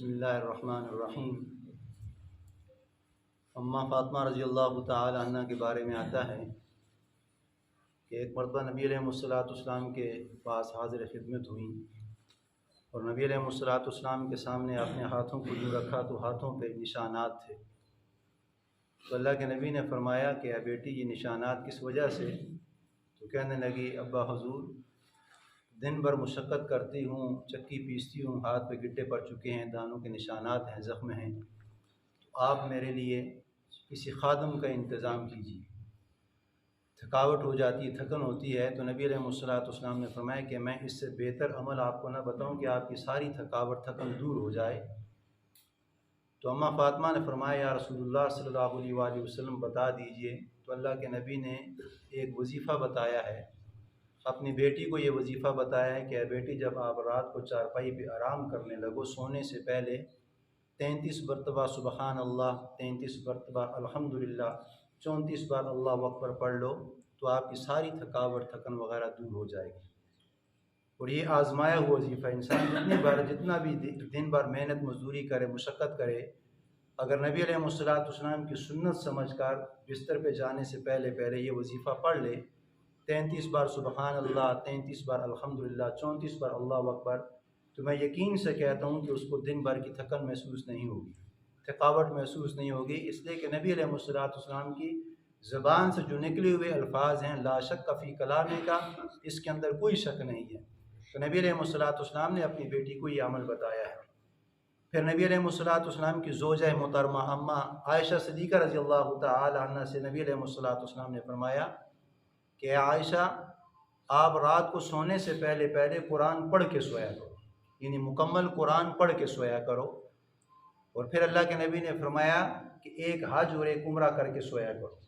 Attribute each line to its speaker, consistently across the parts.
Speaker 1: बिस्मिल्लाहिर्रहमानिर्रहीम। अम्मा फ़ातिमा रज़ी अल्लाह तआला अन्हा के बारे में आता है कि एक मरतबा नबी अलैहिस्सलाम के पास हाज़िर खिदमत हुई और नबी अलैहिस्सलाम के सामने अपने हाथों को यूँ रखा तो हाथों पे निशानात थे। तो अल्लाह के नबी ने फरमाया कि बेटी ये निशानात किस वजह से? तो कहने लगी, अब्बा हुज़ूर, दिन भर मुशक्क़त करती हूँ, चक्की पीसती हूँ, हाथ पे गिट्टे पड़ चुके हैं, दानों के निशानात हैं, ज़ख्म हैं, तो आप मेरे लिए किसी खादम का इंतज़ाम कीजिए। थकावट हो जाती है, थकन होती है। तो नबी अलैहिस्सलाम ने फरमाया कि मैं इससे बेहतर अमल आपको ना बताऊँ कि आपकी सारी थकावट थकन दूर हो जाए। तो अम्मा फ़ातिमा ने फरमाया, या रसूलुल्लाह सल्लल्लाहु अलैहि वसल्लम बता दीजिए। तो अल्लाह के नबी ने एक वजीफ़ा बताया है, अपनी बेटी को ये वजीफ़ा बताया है कि बेटी, जब आप रात को चारपाई पे आराम करने लगो, सोने से पहले 33 मरतबा सुबहान अल्लाह, 33 मरतबा अल्हम्दुलिल्लाह, 34 बार अल्लाहु अकबर पढ़ लो तो आपकी सारी थकावट थकन वगैरह दूर हो जाएगी। और ये आज़माया हुआ वजीफ़ा, इंसान जितना भी दिन भर मेहनत मजदूरी करे, मुशक्क़त करे, अगर नबी अलैहिस्सलाम की सुन्नत समझकर बिस्तर पे जाने से पहले ये वजीफ़ा पढ़ ले, 33 बार सुबहान अल्लाह, 33 बार अल्हम्दुलिल्लाह, 34 बार अल्लाहु अकबर, तो मैं यकीन से कहता हूँ कि उसको दिन भर की थकन महसूस नहीं होगी, थकावट महसूस नहीं होगी। इसलिए कि नबी अलैहिस्सलाम की ज़बान से जो निकले हुए अल्फाज हैं, ला शक फ़ी कलामे का, इसके अंदर कोई शक नहीं है। तो नबी अलैहिस्सलाम ने अपनी बेटी को ये अमल बताया है। फिर नबी अलैहिस्सलाम की ज़ौजा मोहतरमा अम्मा आयशा सिद्दीक़ा रज़ी अल्लाह तआला अन्हा से नबी अलैहिस्सलाम ने फरमाया कि आयशा, आप रात को सोने से पहले कुरान पढ़ के सोया करो, यानी मुकम्मल कुरान पढ़ के सोया करो। और फिर अल्लाह के नबी ने फरमाया कि एक हज और एक उम्रा करके सोया करो।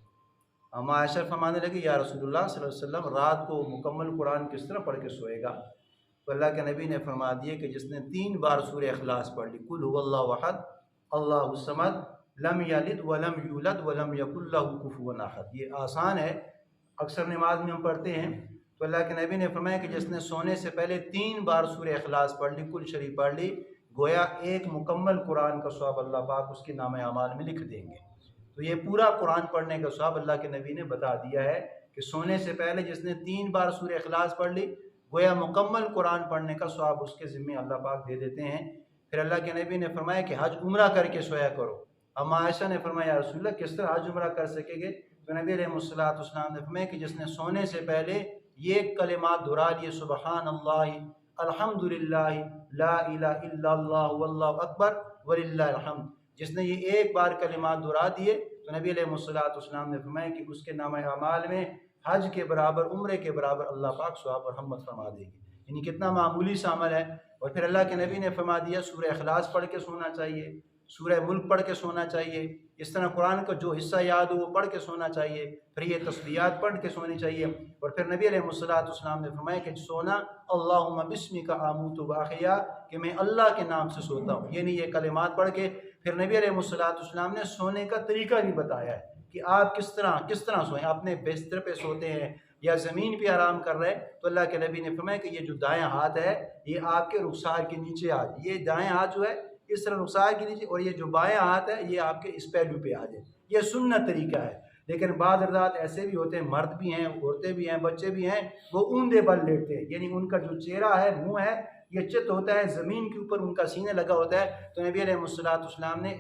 Speaker 1: अम्मा आयशा फरमाने लगी, या रसूलुल्लाह सल्लल्लाहु अलैहि वसल्लम, रात को मुकम्मल कुरान किस तरह पढ़ के सोएगा? तो अल्लाह के नबी ने फरमा दिया कि जिसने 3 बार सूरह इखलास पढ़ ली, कुल हुवल्लाहु अहद, अल्लाहु समद, लम यलिद वलम यूलद वलम यकुल लहू कुफुवन अहद। ये आसान है, अक्सर नमाज में हम पढ़ते हैं। तो अल्लाह के नबी ने फरमाया कि जिसने सोने से पहले 3 बार सूरह इखलास पढ़ ली, कुल शरीफ पढ़ ली, गोया एक मुकम्मल कुरान का सवाब अल्लाह पाक उसके नाम अमाल में लिख देंगे। तो ये पूरा कुरान पढ़ने का सवाब अल्लाह के नबी ने बता दिया है कि सोने से पहले जिसने 3 बार सूरह इखलास पढ़ ली, गोया मुकम्मल कुरान पढ़ने का सवाब उसके ज़िम्मे अल्लाह पाक दे देते हैं। फिर अल्लाह के नबी ने फरमाया कि हज उम्रा करके सोया करो। अम्मा आयशा ने फरमाया, या रसूलल्लाह, किस तरह हज उम्रा कर सकेंगे? तो नबी अलैहिस्सलाम ने फरमाया कि जिसने सोने से पहले ये कलिमात दोहरा लिए, सुबहान अल्लाह, अल्हम्दुलिल्लाह, ला इलाहा इल्लल्लाह वल्लाहु अकबर वलिल्लाहिल हम्द, जिसने ये एक बार कलिमात दोहरा दिए, तो नबी अलैहिस्सलाम ने फरमाया कि उसके नाम अमाल में हज के बराबर, उम्रे के बराबर अल्लाह पाक सवाब और रहमत फरमा देगी। यानी कितना मामूली सा अमल है। और फिर अल्लाह के नबी ने फरमा दिया, सूरह इखलास पढ़ के सोना चाहिए, सूरह मुल्क पढ़ के सोना चाहिए, इस तरह कुरान का जो हिस्सा याद हो वो पढ़ के सोना चाहिए। फिर ये तस्बीहात पढ़ के सोनी चाहिए। और फिर नबी अलैहिस्सलाम ने फरमाया कि सोना, अल्लाहुम्मा बिस्मिका आमूतु व अहया, कि मैं अल्लाह के नाम से सोता हूँ, यानी ये कलिमात पढ़ के। फिर नबी अलैहिस्सलाम ने सोने का तरीका भी बताया है कि आप किस तरह सोएं, अपने बिस्तर पे सोते हैं या ज़मीन पे आराम कर रहे हैं। तो अल्लाह के नबी ने फरमाया कि ये जो दायां हाथ है ये आपके रुखसार के नीचे आ जाए, ये दायां हाथ जो है इस तरह रुखसार के नीचे, और ये जो बायां हाथ है ये आपके इस पहलू पे आ जाए। ये सुन्नत तरीका है। लेकिन बाद हज़रात ऐसे भी होते हैं, मर्द भी हैं, औरतें भी हैं, बच्चे भी हैं, वो ऊंधे बल लेटते हैं, यानी उनका जो चेहरा है, मुँह है, ये चित होता है, ज़मीन के ऊपर उनका सीने लगा होता है। तो नबी अलैहिस्सलाम ने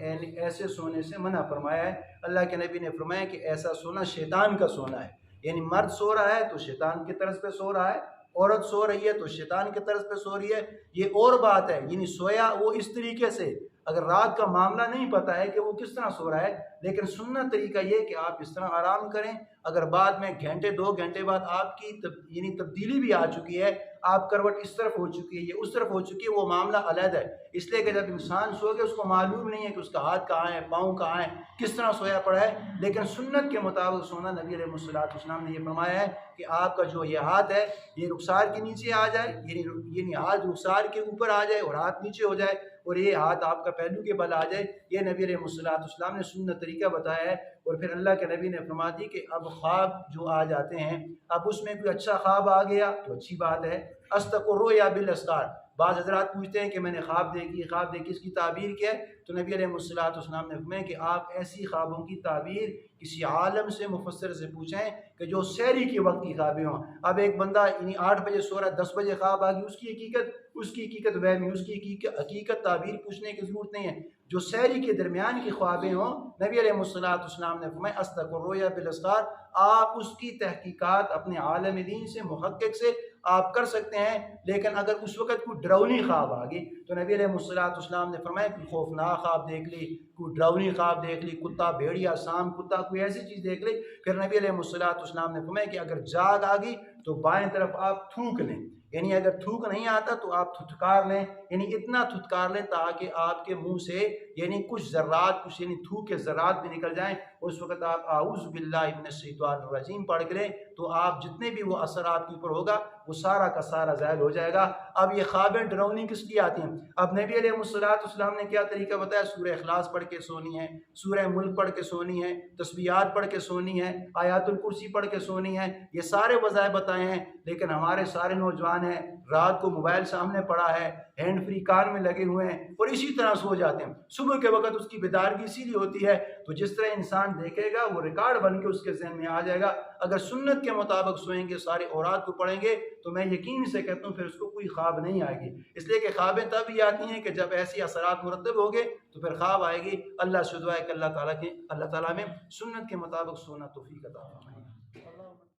Speaker 1: ऐसे सोने से मना फरमाया है। अल्लाह के नबी ने फरमाया कि ऐसा सोना शैतान का सोना है, यानी मर्द सो रहा है तो शैतान की तरफ पे सो रहा है, औरत सो रही है तो शैतान की तरफ पे सो रही है। ये और बात है, यानी सोया वो इस तरीके से, अगर रात का मामला नहीं पता है कि वो किस तरह सो रहा है, लेकिन सुन्नत तरीका ये कि आप इस तरह आराम करें। अगर बाद में घंटे 2 घंटे बाद आपकी यानी तब्दीली भी आ चुकी है, आप करवट इस तरफ हो चुकी है, ये उस तरफ हो चुकी है, वो मामला अलग है। इसलिए कि जब इंसान सो गया उसको मालूम नहीं है कि उसका हाथ कहाँ है, पाँव कहाँ है, किस तरह सोया पड़ा है। लेकिन सुन्नत के मुताबिक सोना, नबी अलैहिस्सलाम ने ये फरमाया है कि आपका जो ये हाथ है ये रुखसार के नीचे आ जाए, यानी हाथ रुखसार के ऊपर आ जाए और हाथ नीचे हो जाए, और ये हाथ आपका पहलू के बल आ जाए। ये नबी अलैहिस्सलाम ने सुन्नत तरीका बताया है। और फिर अल्लाह के नबी ने फरमा दी कि अब ख्वाब जो आ जाते हैं, अब उसमें कोई अच्छा ख्वाब आ गया तो अच्छी बात है, अस्तक़ुर्रु या बिल अस्तार, بعض حضرات پوچھتے ہیں کہ میں نے خواب دیکھی اس کی تعبیر کیا ہے؟ تو نبی علیہ الصلوۃ والسلام نے فرمایا کہ آپ ایسی خوابوں کی تعبیر کسی عالم سے، مفسر سے پوچھیں کہ جو سحری کے وقت کی خوابیں ہوں۔ اب ایک بندہ 8 بجے سو رہا ہے، 10 بجے خواب آ گئی، اس کی حقیقت وہم ہے، اس کی حقیقت تعبیر پوچھنے کی ضرورت نہیں ہے۔ جو سحری کے درمیان کی خوابیں ہوں، نبی علیہ الصلوۃ والسلام نے فرمایا اصدق الرؤیا بالاسحار، آپ اس کی تحقیقات اپنے عالم دین سے، محقق سے آپ کر سکتے ہیں، لیکن اگر اس وقت کوئی ڈراؤنی خواب آ گئی تو نبی علیہ الصلوۃ والسلام نے فرمایا کوئی خوفناک خواب دیکھ لی، کوئی ڈراؤنی خواب دیکھ لی، کتا بھیڑیا سام کتا کوئی ایسی چیز دیکھ لی، پھر نبی علیہ الصلوۃ والسلام نے فرمایا کہ اگر جاگ آ گئی تو بائیں طرف آپ تھوک لیں، یعنی اگر تھوک نہیں آتا تو آپ تھتکار لیں، یعنی اتنا تھتکار لیں تاکہ آپ کے منہ سے یعنی کچھ ذرات، کچھ یعنی تھوک کے ذرات بھی نکل جائیں، اس وقت آپ اعوذ باللہ من الشیطان الرجیم پڑھ کریں تو آپ جتنے بھی وہ اثر آپ کے اوپر ہوگا وہ سارا کا سارا زائل ہو جائے گا۔ اب یہ خوابیں ڈراؤنی کس لیے آتی ہیں؟ اب نبی علیہ الصلوۃ والسلام نے کیا طریقہ بتایا؟ سورہ اخلاص پڑھ کے سونی ہے، سورہ ملک پڑھ کے سونی ہے، تسبیحات پڑھ کے سونی ہے، آیات الکرسی پڑھ کے سونی ہے، یہ سارے وظائف بتائے ہیں، لیکن ہمارے سارے نوجوان ہیں رات کو موبائل سامنے پڑا ہے، ہینڈ فری کار میں لگے ہوئے ہیں اور اسی طرح سو جاتے ہیں۔ صبح کے وقت اس کی بیدارگی اسی لیے ہوتی ہے، تو جس طرح انسان دیکھے گا وہ ریکارڈ بن کے اس کے ذہن میں آ جائے گا۔ اگر سنت کے مطابق سوئیں گے، سارے اورات کو پڑھیں گے تو میں یقین سے کہتا ہوں پھر اس کو کوئی خواب نہیں آئے گی، اس لیے کہ خوابیں تب ہی آتی ہیں کہ جب ایسی اثرات مرتب ہو گئے تو پھر خواب آئے گی۔ اللہ سے دعا ہے کہ اللہ تعالیٰ میں سنت کے مطابق سونا توفیق عطا فرمائے۔